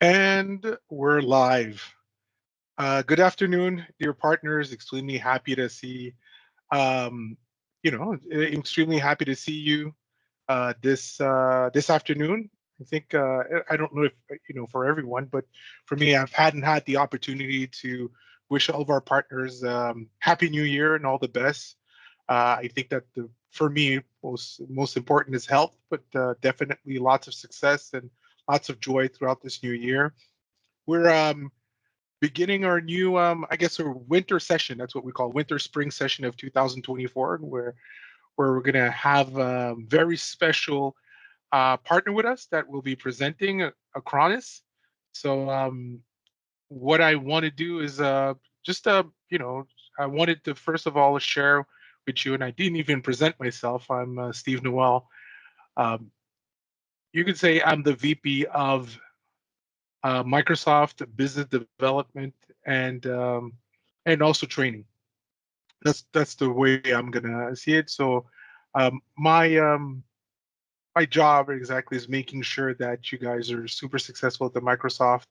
And we're live. Good afternoon, dear partners. Extremely happy to see, um, extremely happy to see you this afternoon. I think I don't know if for everyone, but for me, I've hadn't had the opportunity to wish all of our partners happy New Year and all the best. I think that for me most important is health, but definitely lots of success and lots of joy throughout this new year. We're beginning our new, I guess, our winter session. That's what we call winter spring session of 2024, where we're gonna have a very special partner with us that will be presenting Acronis. So what I want to do is just I wanted to first of all share with you, and I didn't even present myself. I'm Steve Noel. Um, you could say I'm the VP of Microsoft business development and also training. That's the way I'm gonna see it. So my job exactly is making sure that you guys are super successful at the Microsoft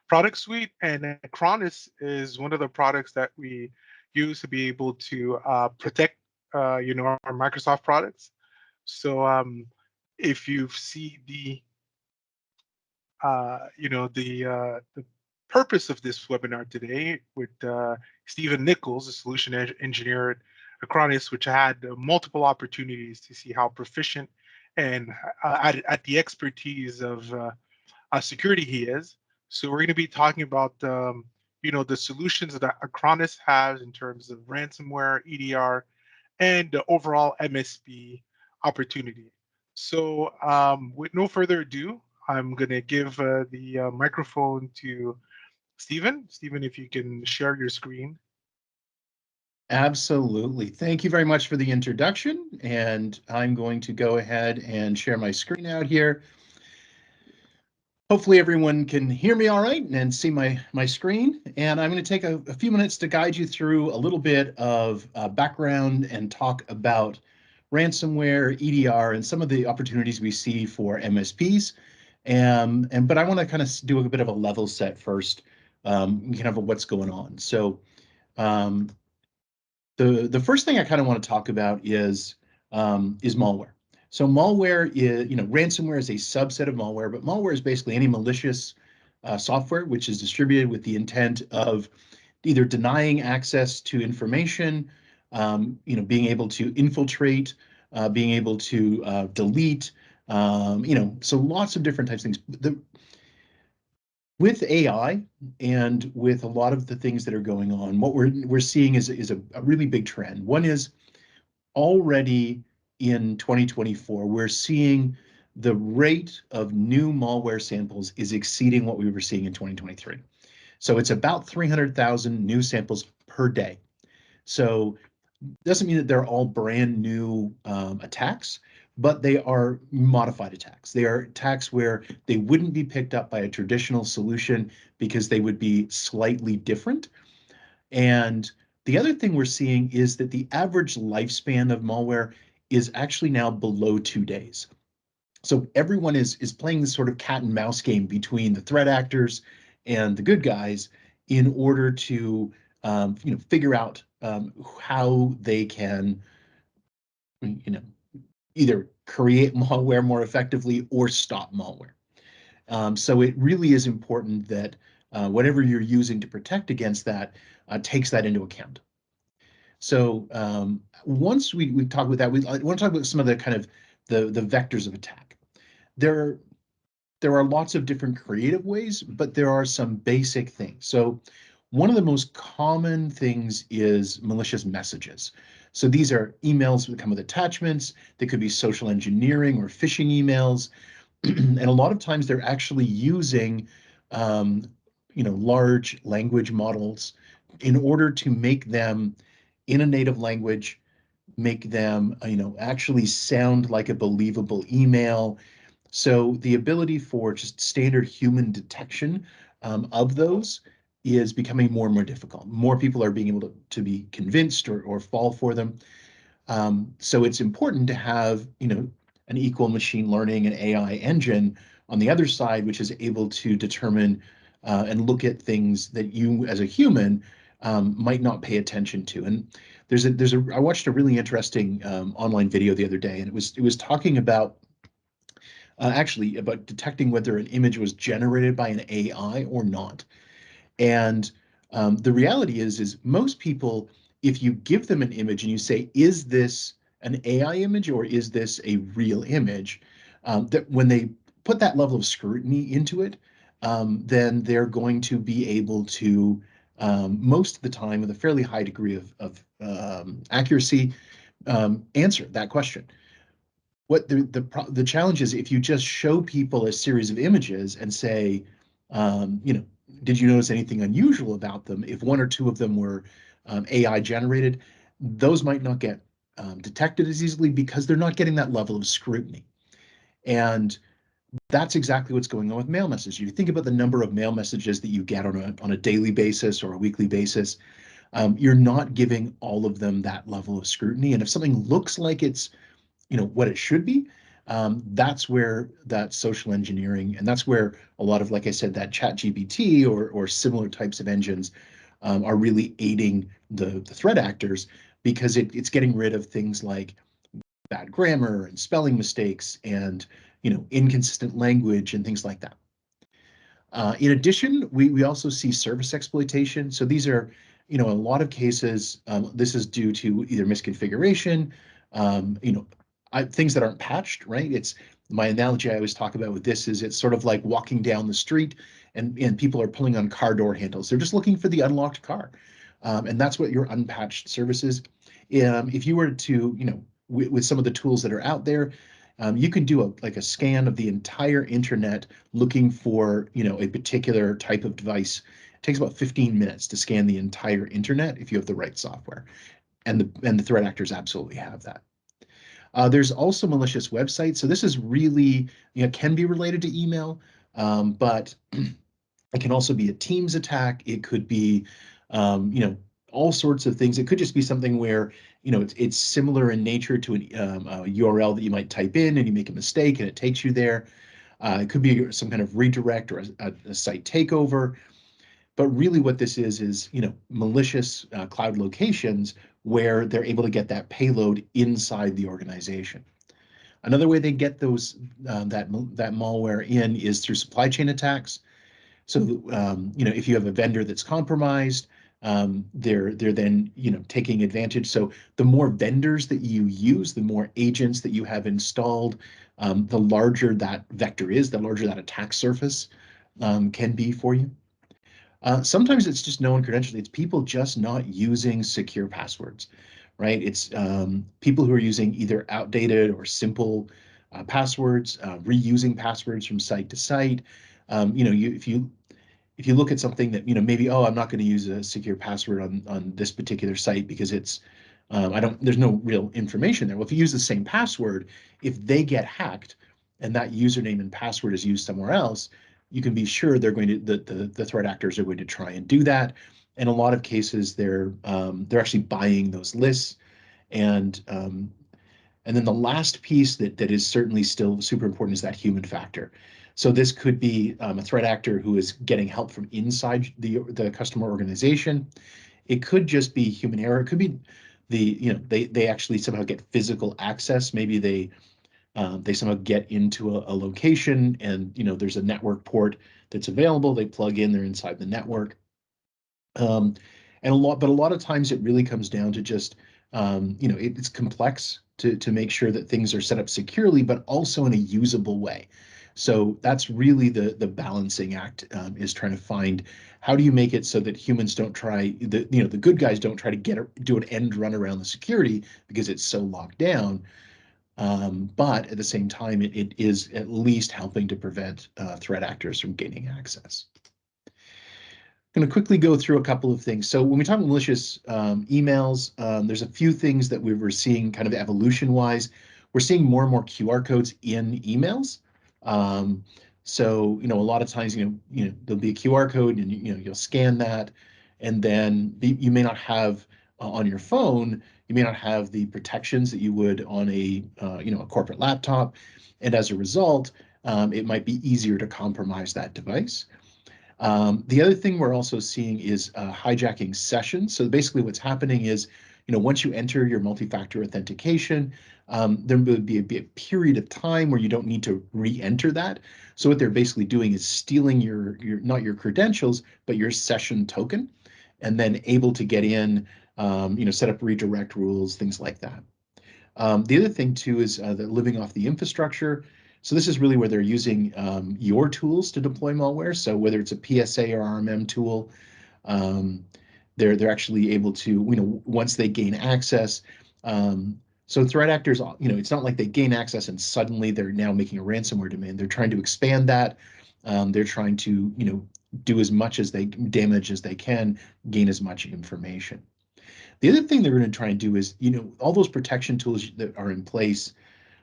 product suite, and Acronis is one of the products that we use to be able to protect our Microsoft products. So if you see the purpose of this webinar today with Stephen Nichols, a solution engineer at Acronis, which had multiple opportunities to see how proficient and at the expertise of security he is. So we're going to be talking about the solutions that Acronis has in terms of ransomware, EDR, and the overall MSP opportunity. So, with no further ado, I'm going to give the microphone to Stephen. Stephen, if you can share your screen. Absolutely. Thank you very much for the introduction. And I'm going to go ahead and share my screen out here. Hopefully everyone can hear me all right and see my screen. And I'm going to take a few minutes to guide you through a little bit of background and talk about ransomware, EDR, and some of the opportunities we see for MSPs. But I want to kind of do a bit of a level set first, kind of what's going on. So um, the first thing I kind of want to talk about is malware. So malware is, ransomware is a subset of malware, but malware is basically any malicious software which is distributed with the intent of either denying access to information, being able to infiltrate, being able to delete, so lots of different types of things. With AI and with a lot of the things that are going on, what we're seeing is a really big trend. One is already in 2024, we're seeing the rate of new malware samples is exceeding what we were seeing in 2023. So it's about 300,000 new samples per day. So doesn't mean that they're all brand new attacks, but they are modified attacks. They are attacks where they wouldn't be picked up by a traditional solution because they would be slightly different. And the other thing we're seeing is that the average lifespan of malware is actually now below 2 days. So everyone is playing this sort of cat and mouse game between the threat actors and the good guys in order to figure out how they can either create malware more effectively or stop malware. So it really is important that whatever you're using to protect against that takes that into account. So once we talk about that, I want to talk about some of the kind of the vectors of attack. There are lots of different creative ways, but there are some basic things. So one of the most common things is malicious messages. So these are emails that come with attachments. They could be social engineering or phishing emails. And a lot of times they're actually using large language models in order to make them in a native language, make them actually sound like a believable email. So the ability for just standard human detection of those is becoming more and more difficult. More people are being able to be convinced or fall for them. So it's important to have an equal machine learning and AI engine on the other side, which is able to determine and look at things that you as a human might not pay attention to. And I watched a really interesting online video the other day, and it was talking about actually about detecting whether an image was generated by an AI or not. And the reality is most people, if you give them an image and you say, is this an AI image or is this a real image? That when they put that level of scrutiny into it, then they're going to be able to, most of the time, with a fairly high degree of accuracy, answer that question. What the challenge is, if you just show people a series of images and say, you know, did you notice anything unusual about them? If one or two of them were AI generated, those might not get detected as easily because they're not getting that level of scrutiny. And that's exactly what's going on with mail messages. You think about the number of mail messages that you get on a daily basis or a weekly basis. You're not giving all of them that level of scrutiny. And if something looks like it's what it should be, that's where that social engineering, and that's where a lot of, like I said, that chat gpt or similar types of engines are really aiding the threat actors, because it's getting rid of things like bad grammar and spelling mistakes and inconsistent language and things like that. In addition, we also see service exploitation. So these are, in a lot of cases, this is due to either misconfiguration, um, you know, things that aren't patched, right? It's my analogy I always talk about with this is it's sort of like walking down the street and people are pulling on car door handles. They're just looking for the unlocked car. And that's what your unpatched service is. If you were to, with some of the tools that are out there, you can do a scan of the entire internet looking for a particular type of device. It takes about 15 minutes to scan the entire internet if you have the right software, and the threat actors absolutely have that. There's also malicious websites. So this is really, can be related to email, but it can also be a Teams attack. It could be, all sorts of things. It could just be something where, it's similar in nature to a URL that you might type in and you make a mistake and it takes you there. It could be some kind of redirect or a site takeover. But really what this is, malicious cloud locations where they're able to get that payload inside the organization. Another way they get that malware in is through supply chain attacks. So, if you have a vendor that's compromised, they're then taking advantage. So the more vendors that you use, the more agents that you have installed, the larger that vector is, the larger that attack surface can be for you. Sometimes it's just known credentials. It's people just not using secure passwords, right? It's people who are using either outdated or simple passwords, reusing passwords from site to site. If you look at something that maybe, oh, I'm not going to use a secure password on this particular site because it's I don't there's no real information there. Well, if you use the same password, if they get hacked and that username and password is used somewhere else, you can be sure they're going to the threat actors are going to try and do that. In a lot of cases, they're actually buying those lists. And um, and then the last piece that is certainly still super important is that human factor. So this could be a threat actor who is getting help from inside the customer organization. It could just be human error. It could be they actually somehow get physical access. Maybe they somehow get into a location and there's a network port that's available. They plug in, they're inside the network. Um, but a lot of times it really comes down to just, it's complex to make sure that things are set up securely, but also in a usable way. So that's really the balancing act, is trying to find how do you make it so that humans don't try the good guys don't try to do an end run around the security because it's so locked down. But at the same time, it is at least helping to prevent threat actors from gaining access. Going to quickly go through a couple of things. So when we talk about malicious emails, there's a few things that we were seeing kind of evolution-wise. We're seeing more and more QR codes in emails. So a lot of times there'll be a QR code and you'll scan that, and then you may not have on your phone You may not have the protections that you would on a a corporate laptop, and as a result, it might be easier to compromise that device. The other thing we're also seeing is hijacking sessions. So basically what's happening is, once you enter your multi-factor authentication, there would be a period of time where you don't need to re-enter that. So what they're basically doing is stealing your not your credentials, but your session token, and then able to get in, set up redirect rules, things like that. The other thing too is they're living off the infrastructure. So this is really where they're using your tools to deploy malware. So whether it's a PSA or RMM tool, um, they're actually able to, once they gain access. So threat actors, it's not like they gain access and suddenly they're now making a ransomware demand. They're trying to expand that. They're trying to, do as much as they damage as they can, gain as much information. The other thing they're going to try and do is, all those protection tools that are in place,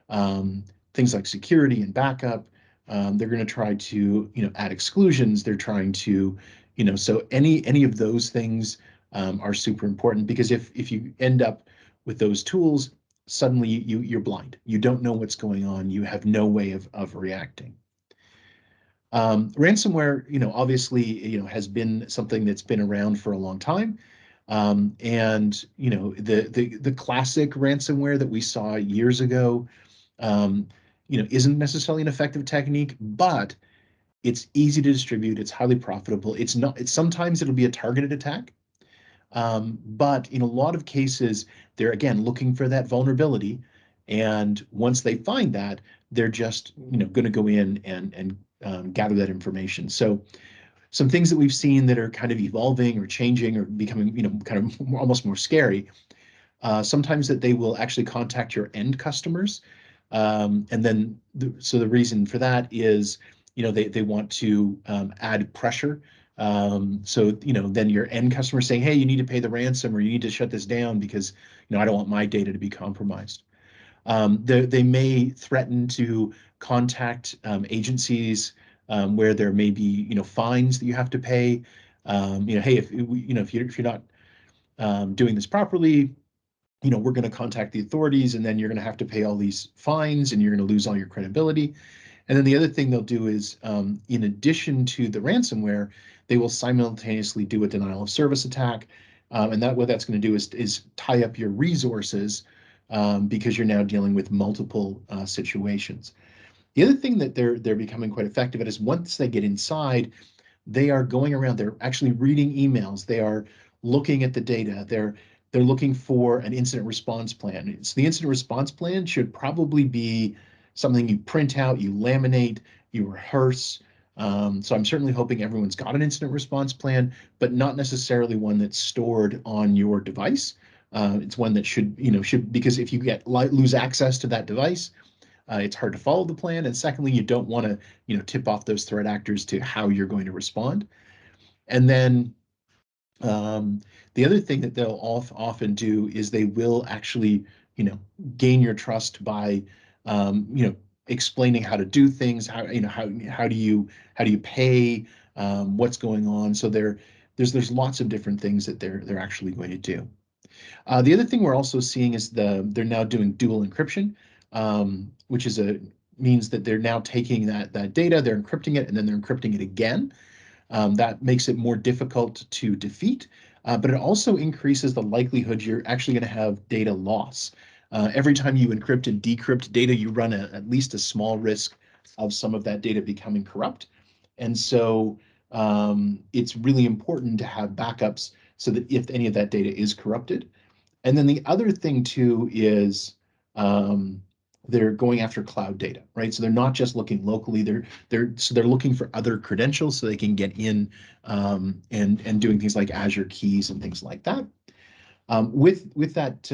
things like security and backup, they're going to try to, add exclusions. They're trying to, so any of those things are super important, because if you end up with those tools, suddenly you're blind. You don't know what's going on. You have no way of reacting. Ransomware, obviously, has been something that's been around for a long time. And the classic ransomware that we saw years ago, isn't necessarily an effective technique, but it's easy to distribute. It's highly profitable. It's not. It's sometimes it'll be a targeted attack, but in a lot of cases, they're again looking for that vulnerability, and once they find that, they're just going to go in and gather that information. So some things that we've seen that are kind of evolving or changing or becoming kind of almost more scary. Sometimes that they will actually contact your end customers, and then so the reason for that is they want to add pressure. So then your end customer saying, hey, you need to pay the ransom, or you need to shut this down because I don't want my data to be compromised. They may threaten to contact agencies where there may be fines that you have to pay. Hey, if you're not doing this properly, we're going to contact the authorities, and then you're going to have to pay all these fines, and you're going to lose all your credibility. And then the other thing they'll do is, in addition to the ransomware, they will simultaneously do a denial of service attack. And what that's going to do is tie up your resources, because you're now dealing with multiple situations. The other thing that they're becoming quite effective at is, once they get inside, they are going around, they're actually reading emails, they are looking at the data, they're looking for an incident response plan. So the incident response plan should probably be something you print out, you laminate, you rehearse. So I'm certainly hoping everyone's got an incident response plan, but not necessarily one that's stored on your device. It's one that should, because if you lose access to that device, it's hard to follow the plan. And secondly, you don't want to, tip off those threat actors to how you're going to respond. And then the other thing that they'll often do is they will actually, gain your trust by, explaining how to do things. How do you pay? What's going on? So there's lots of different things that they're actually going to do. The other thing we're also seeing is they're now doing dual encryption, which means that they're now taking that data, they're encrypting it, and then they're encrypting it again. That makes it more difficult to defeat, but it also increases the likelihood you're actually going to have data loss. Every time you encrypt and decrypt data, you run at least a small risk of some of that data becoming corrupt. And so it's really important to have backups so that if any of that data is corrupted. And then the other thing too is, they're going after cloud data, right? So they're not just looking locally. They're looking for other credentials so they can get in, and doing things like Azure keys and things like that. With that,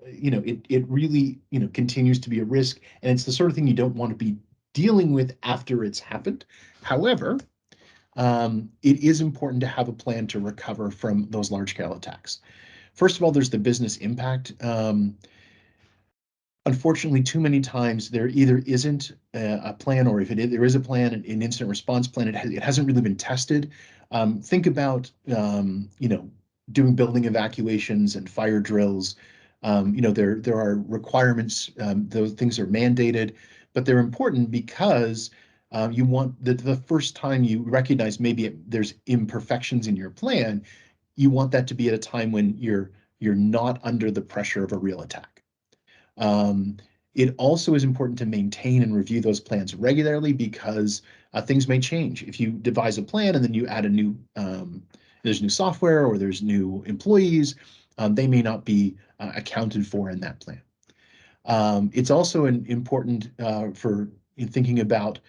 it really continues to be a risk, and it's the sort of thing you don't want to be dealing with after it's happened. However, it is important to have a plan to recover from those large scale attacks. First of all, there's the business impact. Unfortunately, too many times there either isn't a plan, or if there is a plan, an incident response plan, it hasn't really been tested. Think about doing building evacuations and fire drills. There are requirements. Those things are mandated, but they're important because you want the first time you recognize maybe there's imperfections in your plan, you want that to be at a time when you're not under the pressure of a real attack. Um, it also is important to maintain and review those plans regularly because things may change. If you devise a plan and then you add there's new software or there's new employees, they may not be accounted for in that plan. It's also important for thinking about,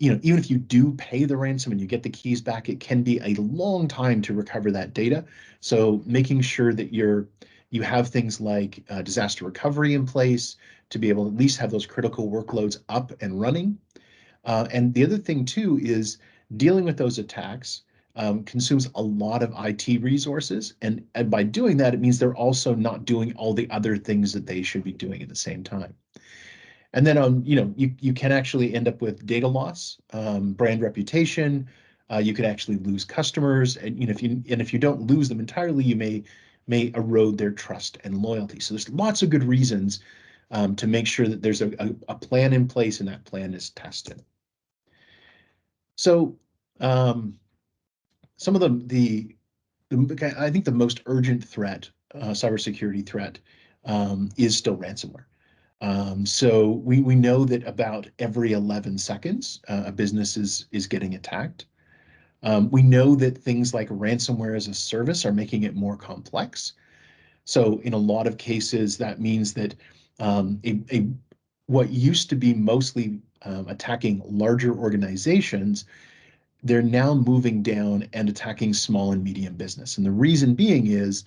even if you do pay the ransom and you get the keys back, it can be a long time to recover that data. So making sure that you have things like disaster recovery in place to be able to at least have those critical workloads up and running. And the other thing too is dealing with those attacks consumes a lot of IT resources. And by doing that, it means they're also not doing all the other things that they should be doing at the same time. And then you can actually end up with data loss, brand reputation. You could actually lose customers, and if you don't lose them entirely, you may erode their trust and loyalty. So there's lots of good reasons to make sure that there's a plan in place and that plan is tested. So some of I think the most urgent threat, cybersecurity threat, is still ransomware. So we know that about every 11 seconds, a business is getting attacked. We know that things like ransomware as a service are making it more complex. So in a lot of cases, that means that what used to be mostly attacking larger organizations, they're now moving down and attacking small and medium business. And the reason being is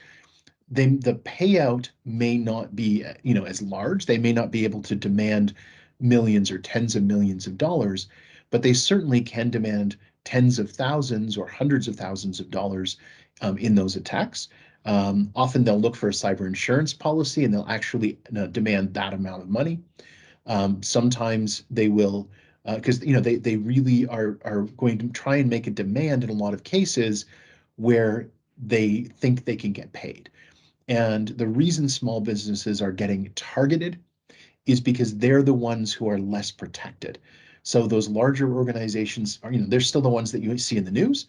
the payout may not be as large. They may not be able to demand millions or tens of millions of dollars, but they certainly can demand tens of thousands or hundreds of thousands of dollars in those attacks. Often they'll look for a cyber insurance policy and they'll actually demand that amount of money. Sometimes they will, because they really are going to try and make a demand in a lot of cases where they think they can get paid. And the reason small businesses are getting targeted is because they're the ones who are less protected. So those larger organizations are, they're still the ones that you see in the news,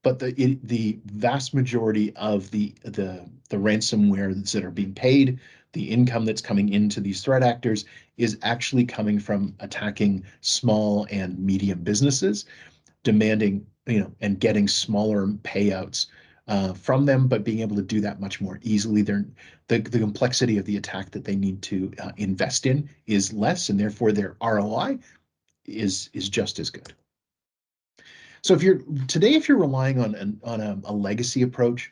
but the vast majority of the ransomware that are being paid, the income that's coming into these threat actors is actually coming from attacking small and medium businesses, demanding, and getting smaller payouts from them, but being able to do that much more easily. The complexity of the attack that they need to invest in is less, and therefore their ROI is just as good. So if you're relying on a legacy approach,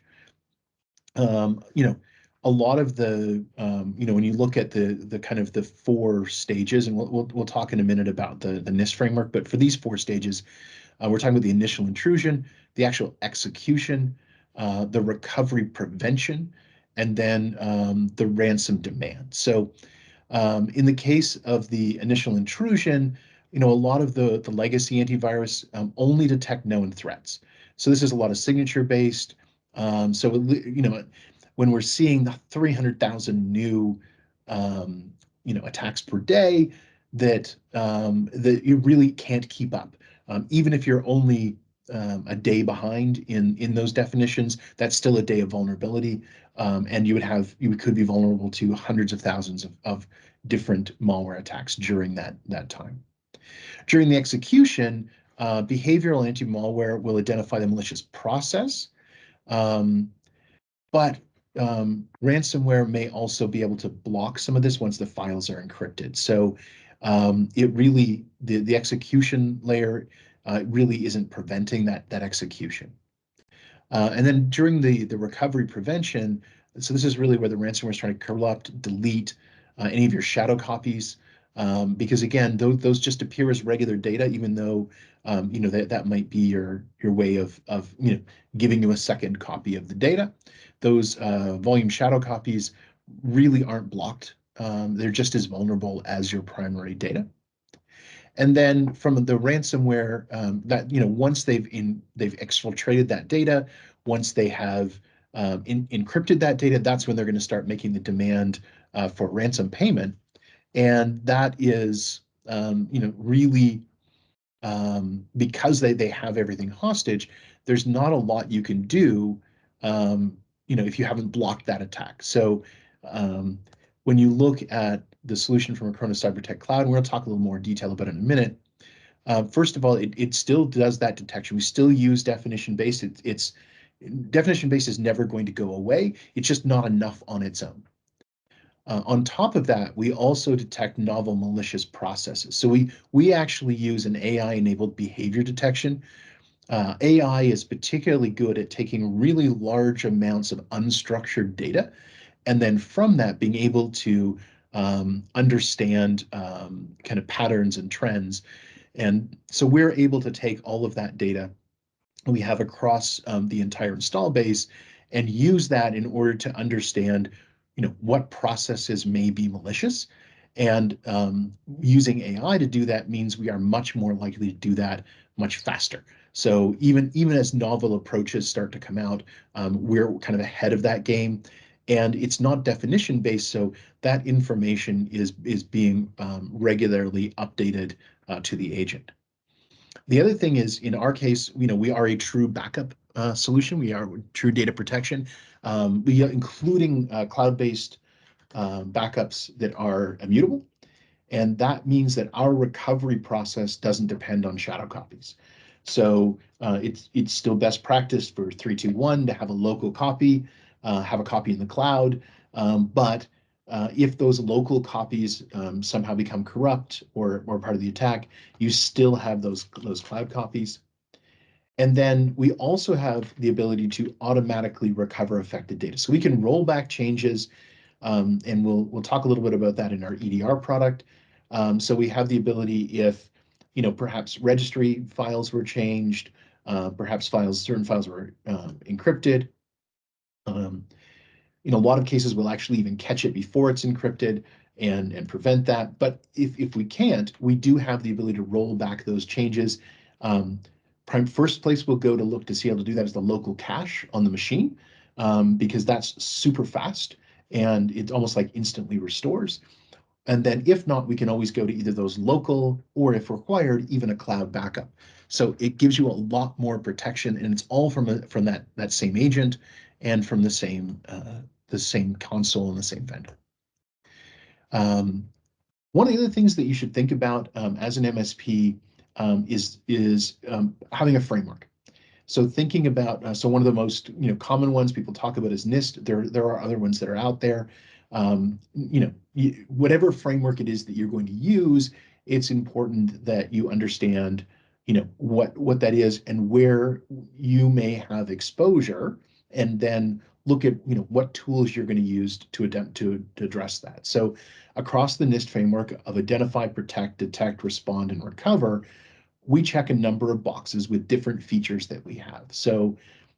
a lot of when you look at the kind of the four stages, and we'll talk in a minute about the NIST framework, but for these four stages, we're talking about the initial intrusion, the actual execution, the recovery prevention, and then the ransom demand. So in the case of the initial intrusion, a lot of the legacy antivirus only detect known threats. So this is a lot of signature based. When we're seeing the 300,000 new attacks per day, that you really can't keep up. Even if you're only a day behind in those definitions, that's still a day of vulnerability, and you could be vulnerable to hundreds of thousands of different malware attacks during that time. During the execution, behavioral anti-malware will identify the malicious process, but ransomware may also be able to block some of this once the files are encrypted. So the execution layer really isn't preventing that execution. And then during the recovery prevention, so this is really where the ransomware is trying to corrupt, delete any of your shadow copies, because again, those just appear as regular data, even though that might be your way of giving you a second copy of the data. Those volume shadow copies really aren't blocked. They're just as vulnerable as your primary data. And then from the ransomware, that once they've exfiltrated that data, once they have encrypted that data, that's when they're going to start making the demand for ransom payment. And that is, really, because they have everything hostage, there's not a lot you can do, if you haven't blocked that attack. So um, when you look at the solution from Acronis CyberTech Cloud, and we're going to talk a little more detail about it in a minute. First of all, it still does that detection. We still use definition-based. It's definition-based is never going to go away. It's just not enough on its own. On top of that, we also detect novel malicious processes. So we actually use an AI-enabled behavior detection. AI is particularly good at taking really large amounts of unstructured data, and then from that being able to understand kind of patterns and trends. And so we're able to take all of that data we have across the entire install base and use that in order to understand, what processes may be malicious. And using AI to do that means we are much more likely to do that much faster. So even as novel approaches start to come out, we're kind of ahead of that game. And it's not definition based, so that information is being regularly updated to the agent. The other thing is, in our case, we are a true backup solution. We are true data protection. We are including cloud-based backups that are immutable, and that means that our recovery process doesn't depend on shadow copies. So it's still best practice for 321 to have a local copy, have a copy in the cloud, but if those local copies somehow become corrupt or part of the attack, you still have those cloud copies. And then we also have the ability to automatically recover affected data. So we can roll back changes, and we'll talk a little bit about that in our EDR product. So we have the ability, if perhaps registry files were changed, perhaps certain files were encrypted. In a lot of cases, we'll actually even catch it before it's encrypted and prevent that. But if we can't, we do have the ability to roll back those changes. First place we'll go to look to see how to do that is the local cache on the machine, because that's super fast and it almost like instantly restores. And then if not, we can always go to either those local or, if required, even a cloud backup. So it gives you a lot more protection, and it's all from that same agent and from the same console and the same vendor. One of the other things that you should think about as an MSP is having a framework. So thinking about, so one of the most common ones people talk about is NIST. There are other ones that are out there. Whatever framework it is that you're going to use, it's important that you understand what that is and where you may have exposure, and then look at what tools you're going to use to address that. So across the NIST framework of identify, protect, detect, respond, and recover, we check a number of boxes with different features that we have. So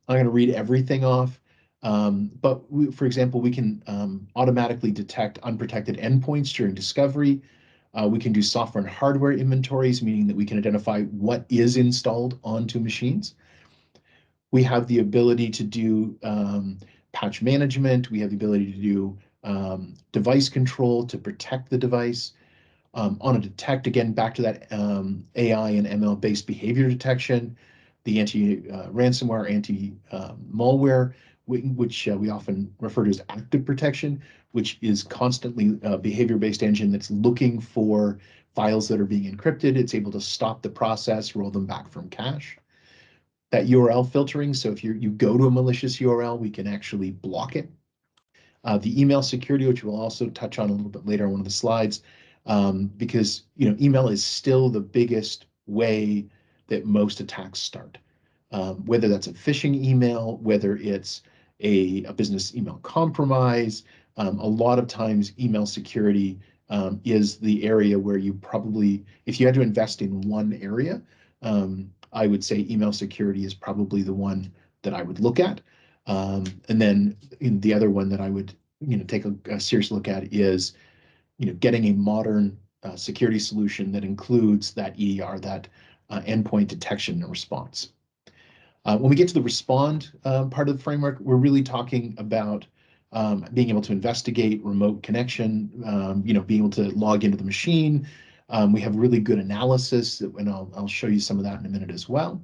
I'm going to read everything off. But for example, we can automatically detect unprotected endpoints during discovery. We can do software and hardware inventories, meaning that we can identify what is installed onto machines. We have the ability to do patch management. We have the ability to do device control to protect the device. On a detect, again, back to that AI and ML-based behavior detection, the anti-ransomware, anti-malware, which we often refer to as active protection, which is constantly a behavior-based engine that's looking for files that are being encrypted. It's able to stop the process, roll them back from cache. That URL filtering, so if you go to a malicious URL, we can actually block it. The email security, which we'll also touch on a little bit later on one of the slides, because email is still the biggest way that most attacks start. Whether that's a phishing email, whether it's a business email compromise, a lot of times email security is the area where you probably, if you had to invest in one area, I would say email security is probably the one that I would look at. And then the other one that I would take a serious look at is getting a modern security solution that includes that EDR, that endpoint detection and response. When we get to the respond part of the framework, we're really talking about being able to investigate remote connection, being able to log into the machine. We have really good analysis, and I'll show you some of that in a minute as well.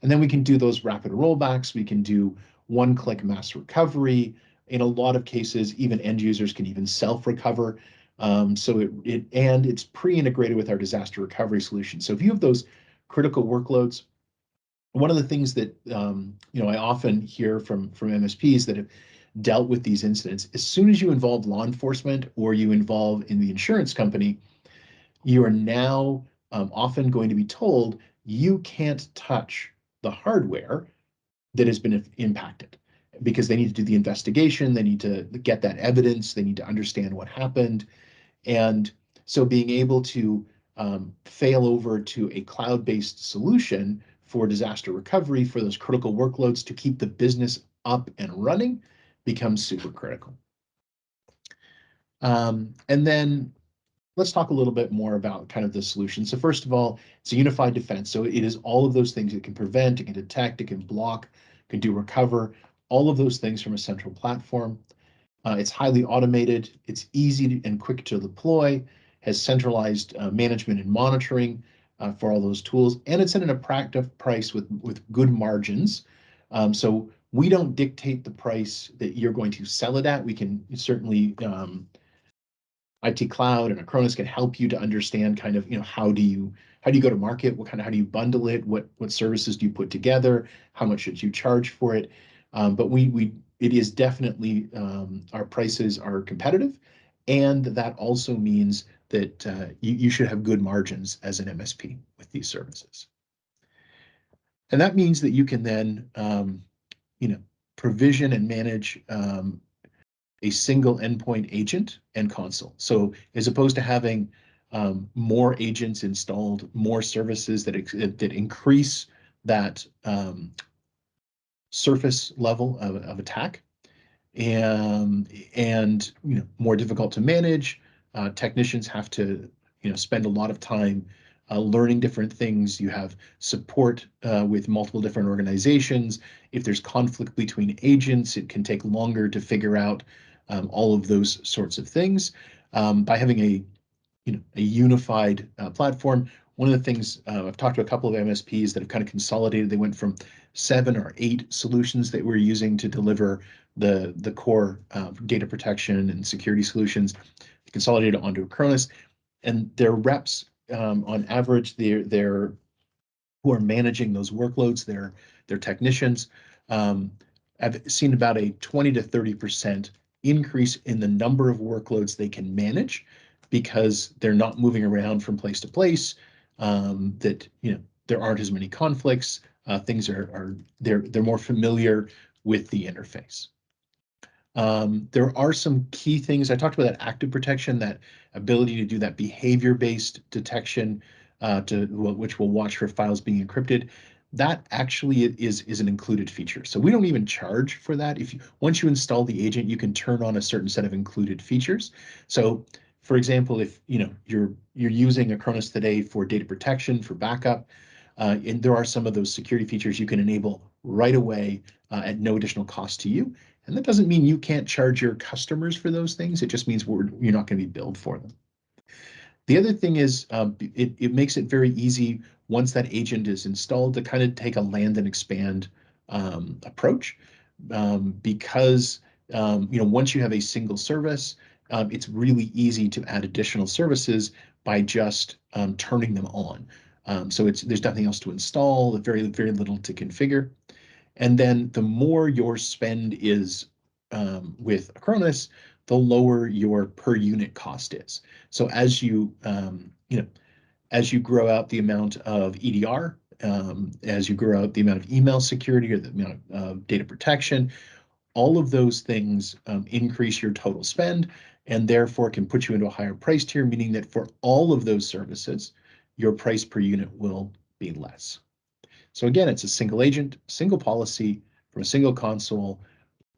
And then we can do those rapid rollbacks. We can do one-click mass recovery. In a lot of cases, even end users can even self-recover. So it's pre-integrated with our disaster recovery solution. So if you have those critical workloads, one of the things that I often hear from MSPs that have dealt with these incidents, as soon as you involve law enforcement or you involve in the insurance company, you are now often going to be told you can't touch the hardware that has been impacted because they need to do the investigation, they need to get that evidence, they need to understand what happened. And so being able to fail over to a cloud-based solution for disaster recovery for those critical workloads to keep the business up and running becomes super critical. And then let's talk a little bit more about kind of the solution. So first of all, it's a unified defense. So it is all of those things it can prevent, it can detect, it can block, it can do recover, all of those things from a central platform. It's highly automated, it's easy and quick to deploy, has centralized management and monitoring for all those tools, and it's at an attractive price with good margins. So we don't dictate the price that you're going to sell it at. We can certainly IT Cloud and Acronis can help you to understand kind of, how do you go to market? How do you bundle it? What services do you put together? How much should you charge for it? But it is definitely our prices are competitive, and that also means that you should have good margins as an MSP with these services. And that means that you can then provision and manage a single endpoint agent and console. So as opposed to having more agents installed, more services that increase that surface level of attack, and more difficult to manage. Technicians have to spend a lot of time learning different things. You have support with multiple different organizations. If there's conflict between agents, it can take longer to figure out all of those sorts of things. By having a unified platform, one of the things I've talked to a couple of MSPs that have kind of consolidated. They went from 7 or 8 solutions that we're using to deliver the core data protection and security solutions, consolidated onto Acronis, and their reps on average, they're who are managing those workloads, their technicians, I've seen about a 20 to 30% increase in the number of workloads they can manage because they're not moving around from place to place. That there aren't as many conflicts. Things they're more familiar with the interface. There are some key things. I talked about that active protection, that ability to do that behavior-based detection, which will watch for files being encrypted. That actually is an included feature. So we don't even charge for that. Once you install the agent, you can turn on a certain set of included features. So for example, if you're using Acronis today for data protection, for backup, and there are some of those security features you can enable right away at no additional cost to you. And that doesn't mean you can't charge your customers for those things. It just means you're not going to be billed for them. The other thing is it makes it very easy once that agent is installed to kind of take a land and expand approach, because once you have a single service, it's really easy to add additional services by just turning them on. So there's nothing else to install, very, very little to configure. And then the more your spend is with Acronis, the lower your per unit cost is. So as you grow out the amount of EDR, as you grow out the amount of email security or the amount of data protection, all of those things increase your total spend and therefore can put you into a higher price tier, meaning that for all of those services, your price per unit will be less. So again, it's a single agent, single policy from a single console,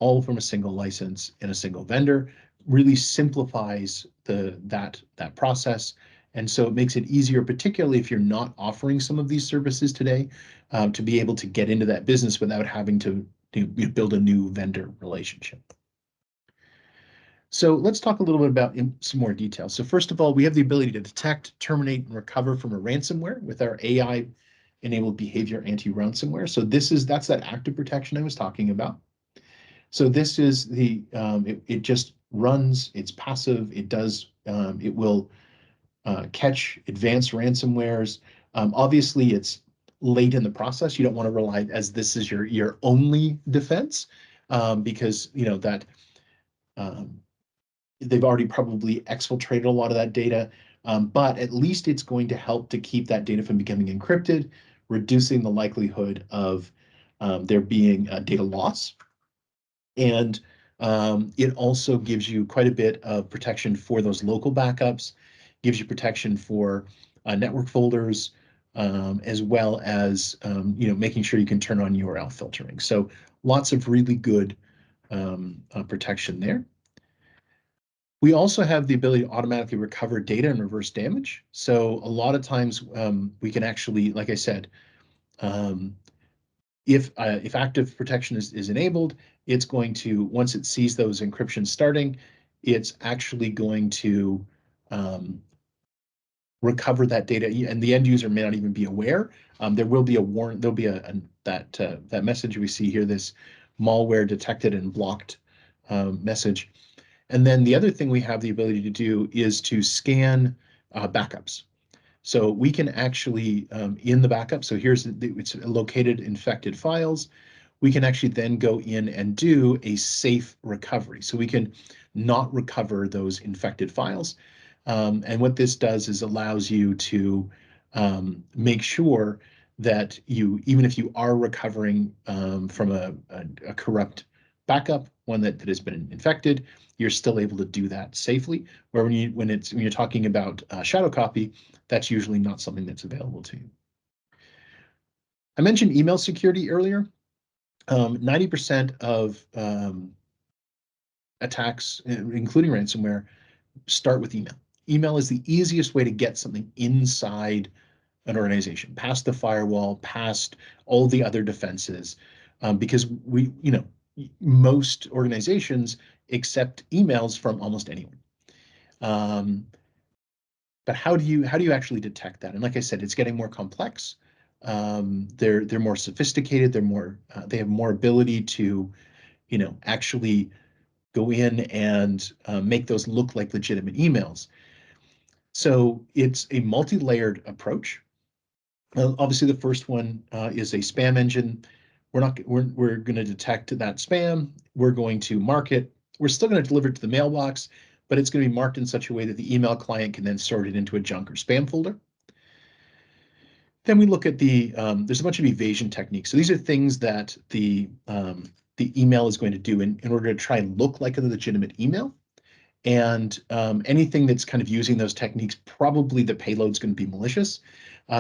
all from a single license and a single vendor. Really simplifies that process And so it makes it easier, particularly if you're not offering some of these services today, to be able to get into that business without having to build a new vendor relationship. So let's talk a little bit about some more details. So first of all, we have the ability to detect, terminate, and recover from a ransomware with our AI-enabled behavior anti-ransomware. So that's that active protection I was talking about. So this is it just runs, it's passive, it will catch advanced ransomwares. Obviously, it's late in the process. You don't want to rely as this is your only defense, because that they've already probably exfiltrated a lot of that data. But at least it's going to help to keep that data from becoming encrypted, reducing the likelihood of there being data loss. And it also gives you quite a bit of protection for those local backups, gives you protection for network folders, as well as making sure you can turn on URL filtering. So lots of really good protection there. We also have the ability to automatically recover data and reverse damage. So a lot of times we can actually, like I said, if active protection is enabled, it's going to, once it sees those encryptions starting, it's actually going to recover that data, and the end user may not even be aware. There will be a warrant. There'll be that message we see here, this malware detected and blocked message. And then the other thing we have the ability to do is to scan backups. So we can actually, in the backup, so it's located infected files, we can actually then go in and do a safe recovery. So we can not recover those infected files. And what this does is allows you to make sure that even if you are recovering from a corrupt backup, one that has been infected, you're still able to do that safely. Where when you're talking about shadow copy, that's usually not something that's available to you. I mentioned email security earlier. 90% of attacks, including ransomware, start with email. Email is the easiest way to get something inside an organization, past the firewall, past all the other defenses, because most organizations accept emails from almost anyone. But how do you actually detect that? And like I said, it's getting more complex. They're more sophisticated. They have more ability to, actually go in and make those look like legitimate emails. So it's a multi-layered approach. Obviously, the first one is a spam engine. We're going to detect that spam. We're going to mark it. We're still going to deliver it to the mailbox, but it's going to be marked in such a way that the email client can then sort it into a junk or spam folder. Then we look at there's a bunch of evasion techniques. So these are things that the email is going to do in order to try and look like a legitimate email. And anything that's kind of using those techniques, probably the payload's going to be malicious.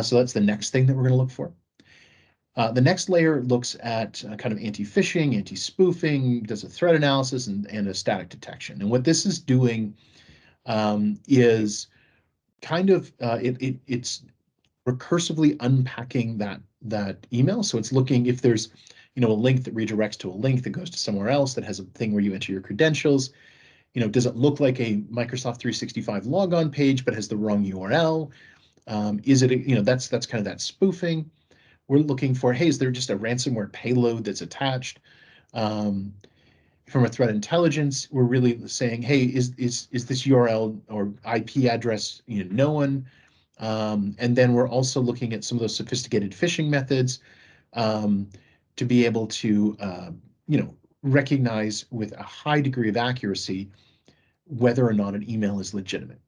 So that's the next thing that we're going to look for. The next layer looks at kind of anti-phishing, anti-spoofing, does a threat analysis and a static detection. And what this is doing is kind of it's recursively unpacking that email. So it's looking if there's a link that redirects to a link that goes to somewhere else that has a thing where you enter your credentials. Does it look like a Microsoft 365 logon page but has the wrong URL? Is it that's kind of that spoofing. We're looking for, hey, is there just a ransomware payload that's attached? From a threat intelligence, we're really saying, hey, is this URL or IP address known? And then we're also looking at some of those sophisticated phishing methods to be able to recognize with a high degree of accuracy whether or not an email is legitimate.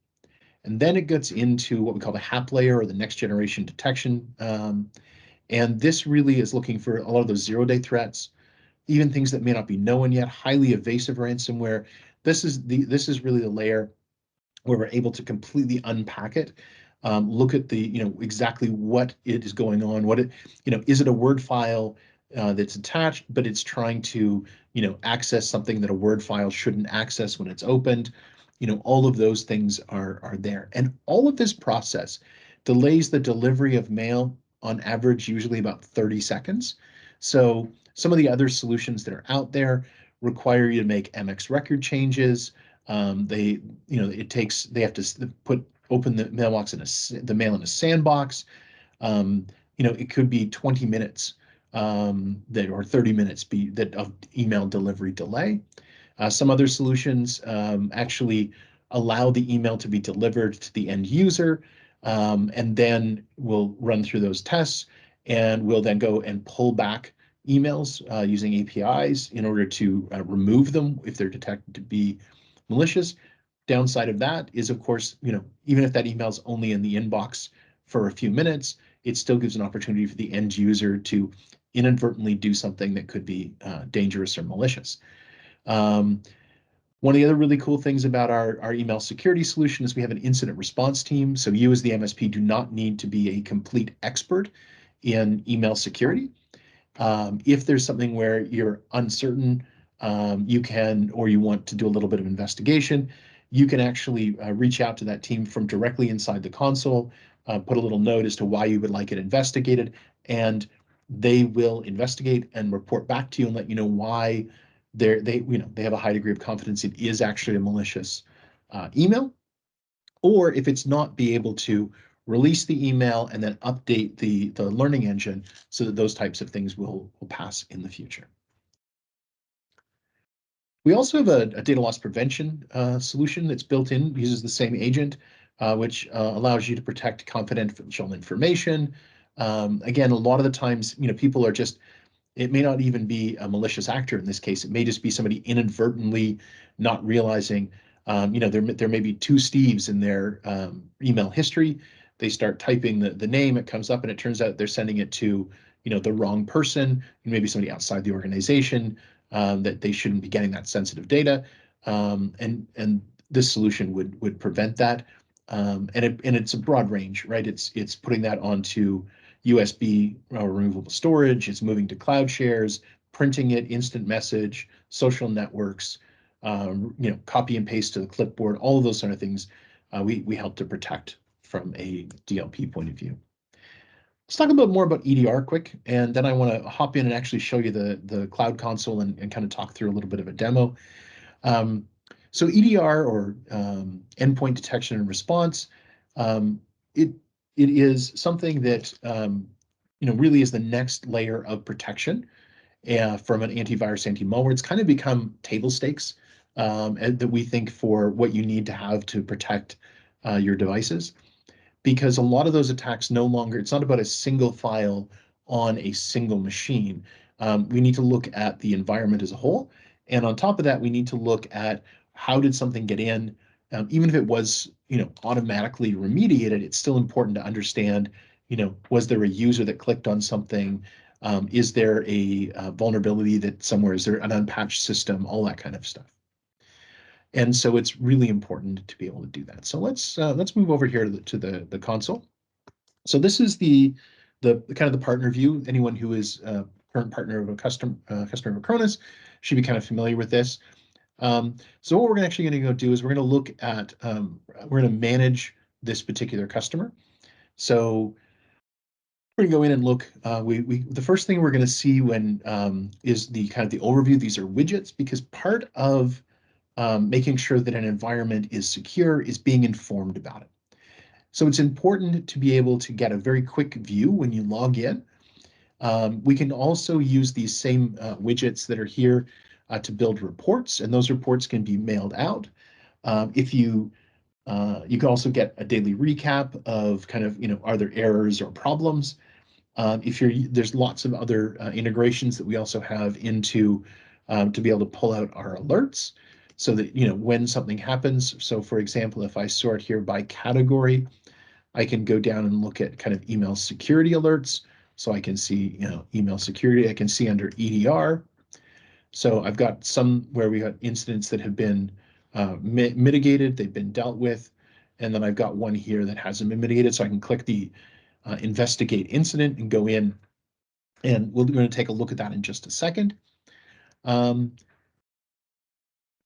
And then it gets into what we call the HAP layer or the next generation detection. And this really is looking for a lot of those zero-day threats, even things that may not be known yet, highly evasive ransomware. This is really the layer where we're able to completely unpack it, look at exactly what it is going on. Is it a Word file that's attached, but it's trying to access something that a Word file shouldn't access when it's opened? all of those things are there. And all of this process delays the delivery of mail on average, usually about 30 seconds. So some of the other solutions that are out there require you to make MX record changes. They, they have to open the mailbox the mail in a sandbox. It could be 20 minutes or 30 minutes of email delivery delay. Some other solutions actually allow the email to be delivered to the end user, and then we'll run through those tests, and we'll then go and pull back emails using APIs in order to remove them if they're detected to be malicious. Downside of that is, of course, even if that email is only in the inbox for a few minutes, it still gives an opportunity for the end user to inadvertently do something that could be dangerous or malicious. One of the other really cool things about our email security solution is we have an incident response team. So you as the MSP do not need to be a complete expert in email security. If there's something where you're uncertain, you can, or you want to do a little bit of investigation, you can actually reach out to that team from directly inside the console, put a little note as to why you would like it investigated, and they will investigate and report back to you and let you know why they have a high degree of confidence it is actually a malicious email, or if it's not, be able to release the email and then update the learning engine so that those types of things will pass in the future. We also have a data loss prevention solution that's built in, uses the same agent, which allows you to protect confidential information. Again, a lot of the times, people are just, it may not even be a malicious actor in this case. It may just be somebody inadvertently not realizing, there may be two Steves in their email history. They start typing the name, it comes up, and it turns out they're sending it to, the wrong person, maybe somebody outside the organization, that they shouldn't be getting that sensitive data. And this solution would prevent that. And it's a broad range, right? It's putting that onto USB removable storage, it's moving to cloud shares, printing it, instant message, social networks, copy and paste to the clipboard, all of those sort of things we help to protect from a DLP point of view. Let's talk more about EDR quick, and then I want to hop in and actually show you the cloud console and kind of talk through a little bit of a demo. So EDR, or endpoint detection and response, it is something that really is the next layer of protection from an antivirus, anti-malware. It's kind of become table stakes that we think for what you need to have to protect your devices, because a lot of those attacks no longer, it's not about a single file on a single machine. We need to look at the environment as a whole. And on top of that, we need to look at how did something get in. Even if it was, automatically remediated, it's still important to understand, was there a user that clicked on something? Is there a vulnerability that somewhere, is there an unpatched system, all that kind of stuff. And so it's really important to be able to do that. So let's move over here to the console. So this is the kind of the partner view. Anyone who is a current partner of a customer of Acronis should be kind of familiar with this. So what we're actually going to go do is we're going to look at we're going to manage this particular customer. So we're going to go in and look. The first thing we're going to see when is the kind of the overview. These are widgets, because part of making sure that an environment is secure is being informed about it. So it's important to be able to get a very quick view when you log in. We can also use these same widgets that are here to build reports, and those reports can be mailed out. If you can also get a daily recap of kind of, are there errors or problems? There's lots of other integrations that we also have into to be able to pull out our alerts, so that, when something happens. So for example, if I sort here by category, I can go down and look at kind of email security alerts. So I can see, email security. I can see under EDR. So I've got some where we got incidents that have been mitigated, they've been dealt with. And then I've got one here that hasn't been mitigated. So I can click the investigate incident and go in, and we're going to take a look at that in just a second.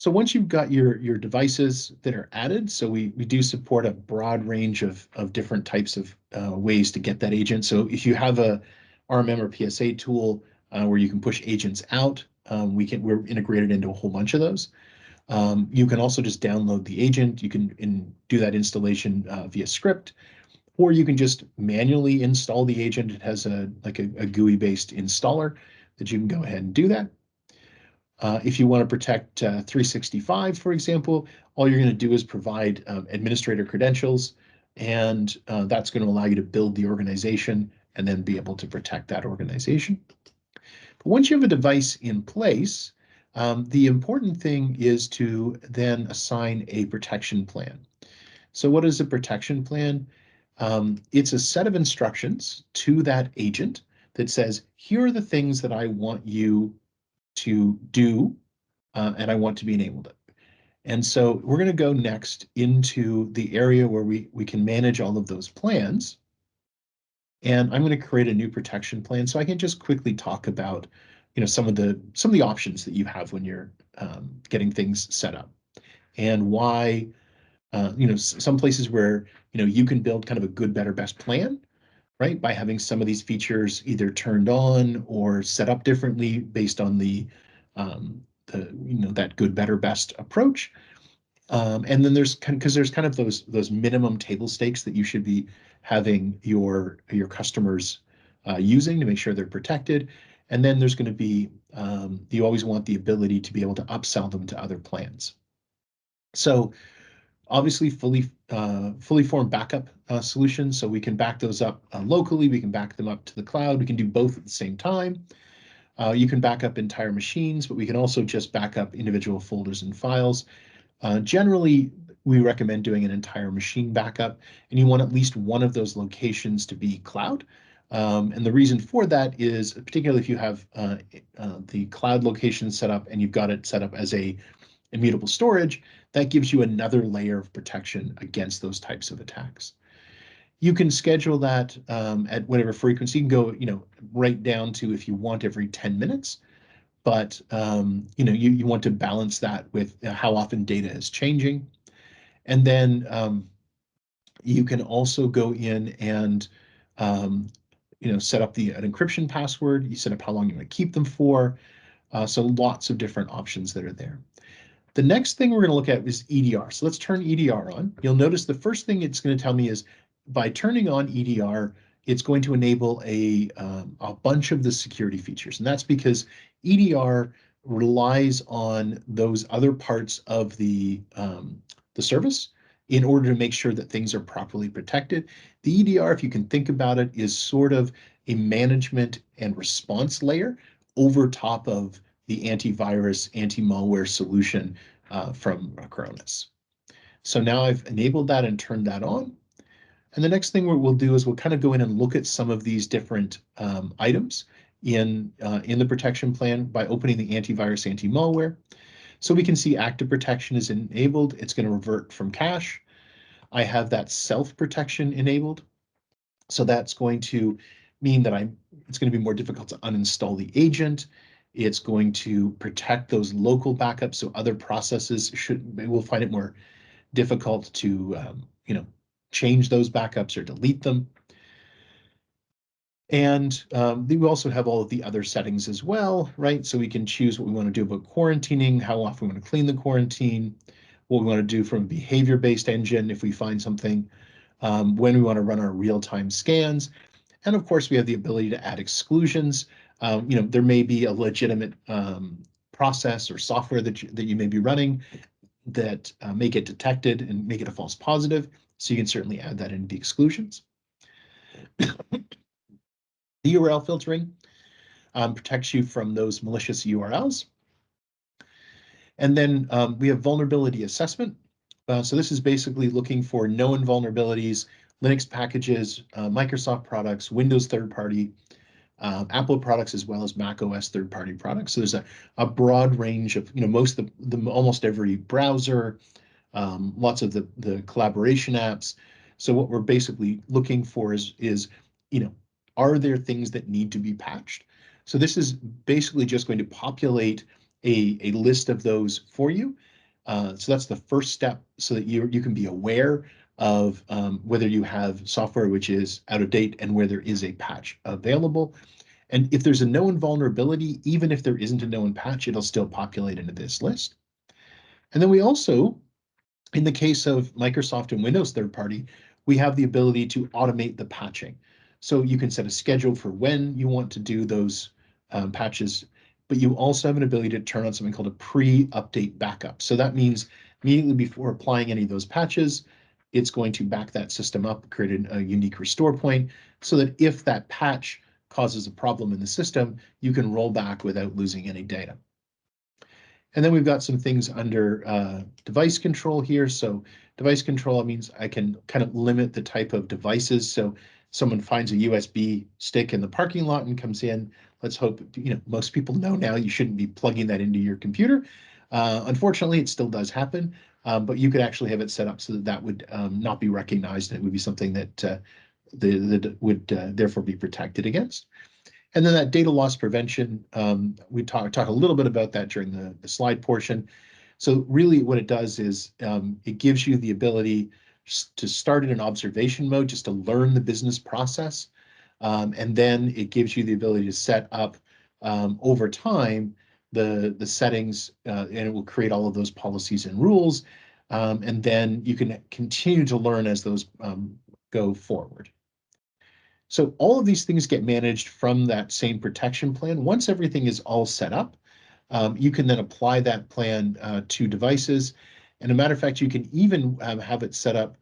So once you've got your devices that are added, so we do support a broad range of different types of ways to get that agent. So if you have a RMM or PSA tool where you can push agents out, we're integrated into a whole bunch of those. You can also just download the agent. You can do that installation via script, or you can just manually install the agent. It has a GUI-based installer that you can go ahead and do that. If you want to protect 365, for example, all you're going to do is provide administrator credentials, and that's going to allow you to build the organization and then be able to protect that organization. But once you have a device in place, the important thing is to then assign a protection plan. So what is a protection plan? It's a set of instructions to that agent that says, here are the things that I want you to do, and I want to be enabled. And so we're going to go next into the area where we can manage all of those plans. And I'm going to create a new protection plan so I can just quickly talk about, some of the options that you have when you're getting things set up, and why, some places where you can build kind of a good, better, best plan, right, by having some of these features either turned on or set up differently based on that good, better, best approach. And then there's kind of those minimum table stakes that you should be having your customers using to make sure they're protected. And then there's going to be you always want the ability to be able to upsell them to other plans. So obviously fully formed backup solutions. So we can back those up locally. We can back them up to the cloud. We can do both at the same time. You can back up entire machines, but we can also just back up individual folders and files. Generally, we recommend doing an entire machine backup, and you want at least one of those locations to be cloud. And the reason for that is, particularly if you have the cloud location set up and you've got it set up as a immutable storage, that gives you another layer of protection against those types of attacks. You can schedule that at whatever frequency. You can go, right down to, if you want, every 10 minutes. But you want to balance that with how often data is changing. And then you can also go in and set up an encryption password. You set up how long you want to keep them for. So lots of different options that are there. The next thing we're going to look at is EDR. So let's turn EDR on. You'll notice the first thing it's going to tell me is, by turning on EDR, it's going to enable a bunch of the security features. And that's because EDR relies on those other parts of the service in order to make sure that things are properly protected. The EDR, if you can think about it, is sort of a management and response layer over top of the antivirus, anti-malware solution from Acronis. So now I've enabled that and turned that on. And the next thing we'll do is we'll kind of go in and look at some of these different items in the protection plan by opening the antivirus, anti-malware. So we can see active protection is enabled. It's going to revert from cache. I have that self-protection enabled. So that's going to mean that it's going to be more difficult to uninstall the agent. It's going to protect those local backups, so other processes will find it more difficult to change those backups or delete them. And we also have all of the other settings as well, right? So we can choose what we want to do about quarantining, how often we want to clean the quarantine, what we want to do from a behavior-based engine if we find something, when we want to run our real-time scans. And of course, we have the ability to add exclusions. There may be a legitimate process or software that you may be running that may get detected and make it a false positive. So you can certainly add that into the exclusions. The URL filtering protects you from those malicious URLs. And then we have vulnerability assessment. So this is basically looking for known vulnerabilities, Linux packages, Microsoft products, Windows third-party, Apple products, as well as Mac OS third-party products. So there's a broad range of, almost every browser, lots of the collaboration apps. So what we're basically looking for is are there things that need to be patched? So this is basically just going to populate a list of those for you. So that's the first step, so that you can be aware of whether you have software which is out of date and where there is a patch available. And if there's a known vulnerability, even if there isn't a known patch, it'll still populate into this list. And then we also, in the case of Microsoft and Windows third party, we have the ability to automate the patching. So you can set a schedule for when you want to do those patches, but you also have an ability to turn on something called a pre-update backup. So that means immediately before applying any of those patches, it's going to back that system up, create a unique restore point, so that if that patch causes a problem in the system, you can roll back without losing any data. And then we've got some things under device control here. So device control means I can kind of limit the type of devices. So someone finds a USB stick in the parking lot and comes in. Let's hope, most people know now you shouldn't be plugging that into your computer. Unfortunately, it still does happen, but you could actually have it set up so that that would not be recognized, and it would be something that would therefore be protected against. And then that data loss prevention, we talk a little bit about that during the slide portion. So really what it does is it gives you the ability to start in an observation mode just to learn the business process. And then it gives you the ability to set up over time the settings, and it will create all of those policies and rules. And then you can continue to learn as those go forward. So all of these things get managed from that same protection plan. Once everything is all set up, you can then apply that plan to devices. And a matter of fact, you can even have it set up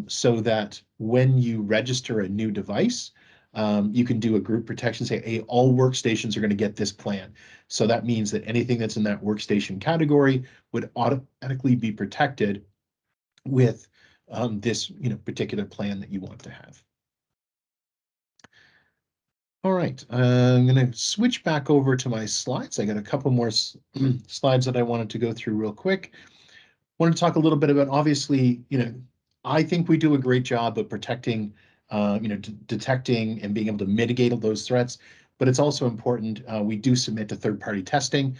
so that when you register a new device, you can do a group protection, say, hey, all workstations are going to get this plan. So that means that anything that's in that workstation category would automatically be protected with this particular plan that you want to have. All right, I'm going to switch back over to my slides. I got a couple more slides that I wanted to go through real quick. Want to talk a little bit about, obviously, I think we do a great job of protecting, detecting and being able to mitigate all those threats, but it's also important we do submit to third-party testing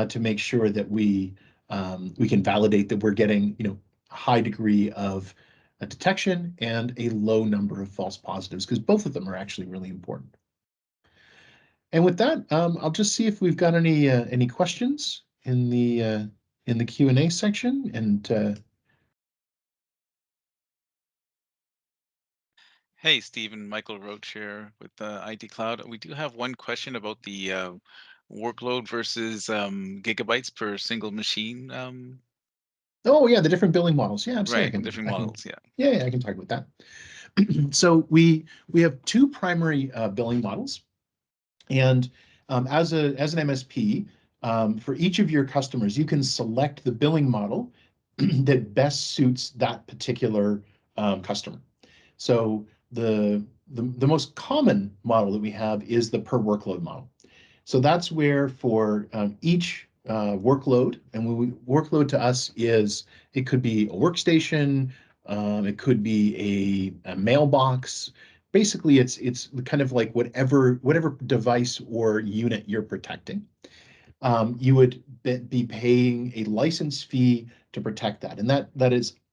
to make sure that we can validate that we're getting, a high degree of detection and a low number of false positives, because both of them are actually really important. And with that, I'll just see if we've got any questions in the Q&A section. And Hey, Stephen, Michael Roach here with IT Cloud. We do have one question about the workload versus gigabytes per single machine. oh yeah, the different billing models. Yeah, absolutely. Right, different I can models. Yeah. yeah, I can talk about that. So we have two primary billing models, and as an MSP, for each of your customers, you can select the billing model that best suits that particular customer. So the most common model that we have is the per workload model. So that's where for each workload, and workload to us is, it could be a workstation, it could be a mailbox. Basically, it's kind of like whatever device or unit you're protecting. You would be paying a license fee to protect that, and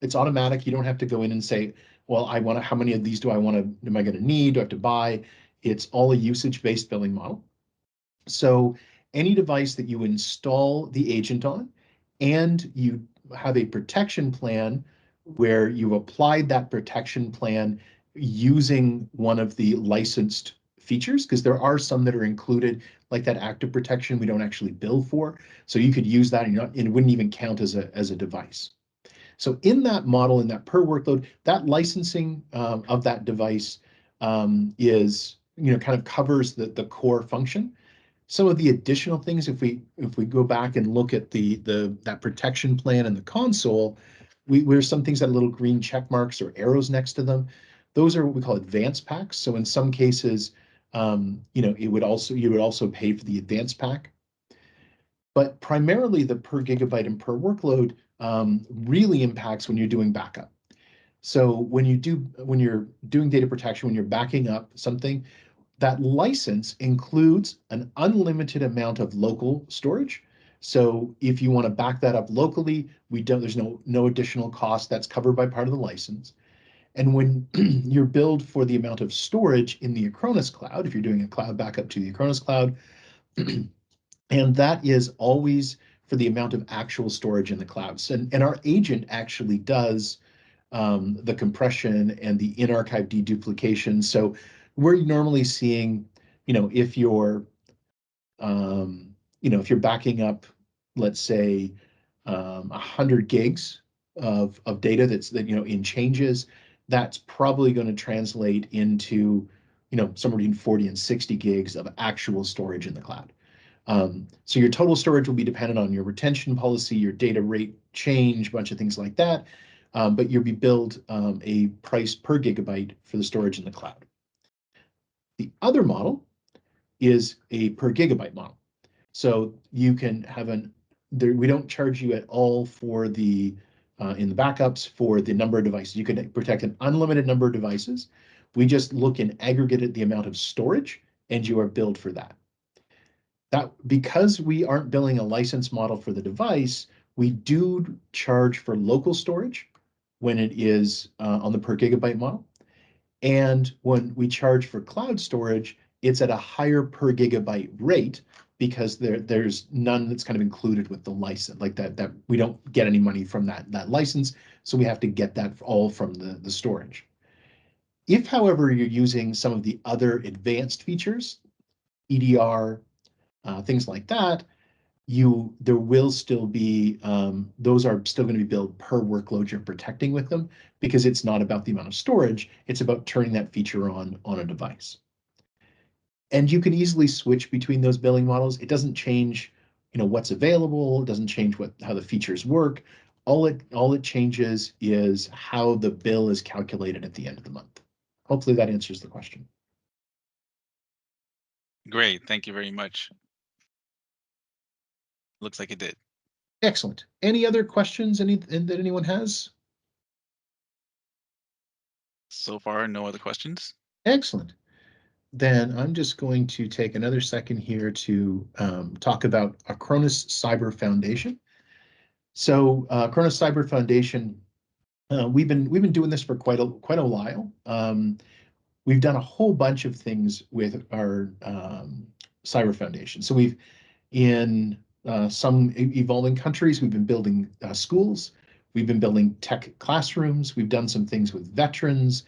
it's automatic. You don't have to go in and say, well, how many of these am I going to need? Do I have to buy? It's all a usage-based billing model. So any device that you install the agent on and you have a protection plan where you've applied that protection plan using one of the licensed features, because there are some that are included, like that active protection we don't actually bill for. So you could use that and it wouldn't even count as a device. So in that model, in that per workload, that licensing of that device is, kind of covers the core function. Some of the additional things, if we go back and look at that protection plan in the console, there's some things that have little green check marks or arrows next to them. Those are what we call advanced packs. So in some cases, you would also pay for the advanced pack. But primarily the per gigabyte and per workload really impacts when you're doing backup. So when you're doing data protection, when you're backing up something, that license includes an unlimited amount of local storage. So if you want to back that up locally, there's no additional cost. That's covered by part of the license. And when you're billed for the amount of storage in the Acronis cloud, if you're doing a cloud backup to the Acronis cloud, and that is always for the amount of actual storage in the clouds. And our agent actually does the compression and the in-archive deduplication. So we're normally seeing, if you're if you're backing up, let's say, 100 gigs of data that in changes, that's probably going to translate into somewhere between 40 and 60 gigs of actual storage in the cloud. So your total storage will be dependent on your retention policy, your data rate change, a bunch of things like that. But you'll be billed a price per gigabyte for the storage in the cloud. The other model is a per gigabyte model. So you can have we don't charge you at all for in the backups for the number of devices. You can protect an unlimited number of devices. We just look and aggregate at the amount of storage, and you are billed for that. Because we aren't billing a license model for the device, we do charge for local storage when it is on the per gigabyte model. And when we charge for cloud storage, it's at a higher per gigabyte rate because there's none that's kind of included with the license, like that we don't get any money from that license, so we have to get that all from the storage. If, however, you're using some of the other advanced features, EDR, things like that, there will still be, those are still going to be billed per workload you're protecting with them, because it's not about the amount of storage, it's about turning that feature on a device. And you can easily switch between those billing models. It doesn't change, what's available. It doesn't change how the features work. All it changes is how the bill is calculated at the end of the month. Hopefully that answers the question. Great. Thank you very much. Looks like it did. Excellent. Any other questions that anyone has? So far, no other questions. Excellent. Then I'm just going to take another second here to talk about Acronis Cyber Foundation. So Acronis Cyber Foundation, we've been doing this for quite a while. We've done a whole bunch of things with our Cyber Foundation. So in some evolving countries, we've been building schools. We've been building tech classrooms. We've done some things with veterans.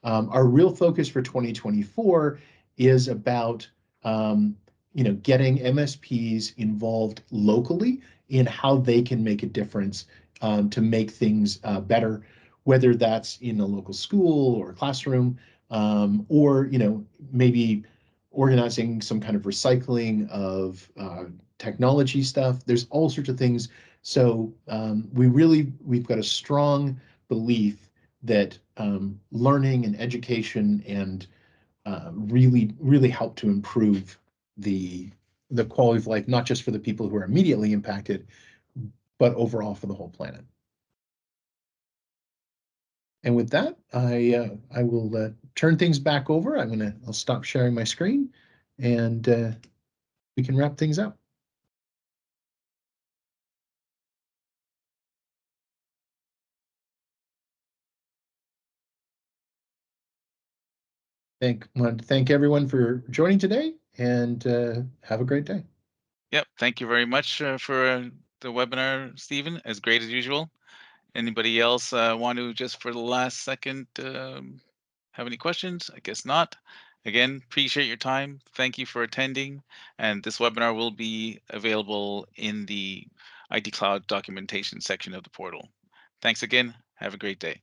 Our real focus for 2024 is about getting MSPs involved locally in how they can make a difference to make things better, whether that's in a local school or classroom, or maybe organizing some kind of recycling of technology stuff. There's all sorts of things. So we've got a strong belief that learning and education and really help to improve the quality of life, not just for the people who are immediately impacted, but overall for the whole planet. And with that, I will turn things back over. I'll stop sharing my screen, and we can wrap things up. Want to thank everyone for joining today, and have a great day. Yep. Thank you very much for the webinar, Stephen. As great as usual. Anybody else want to, just for the last second, have any questions? I guess not. Again, appreciate your time. Thank you for attending. And this webinar will be available in the IT Cloud documentation section of the portal. Thanks again. Have a great day.